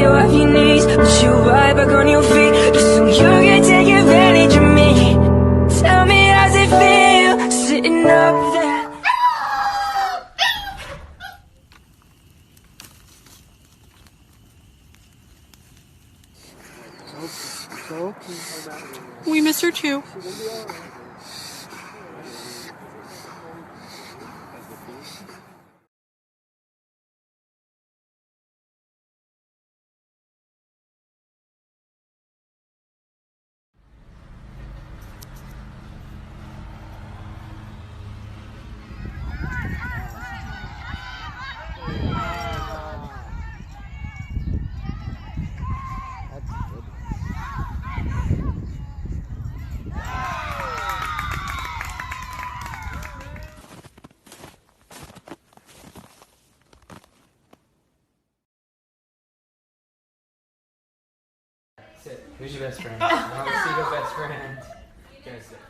you off your knees, put you right back on your feet, just so you can take advantage of me. Tell me, how's it feel sitting up there? We miss her too. Sit. Who's your best friend? I want to see your best friend. Go sit.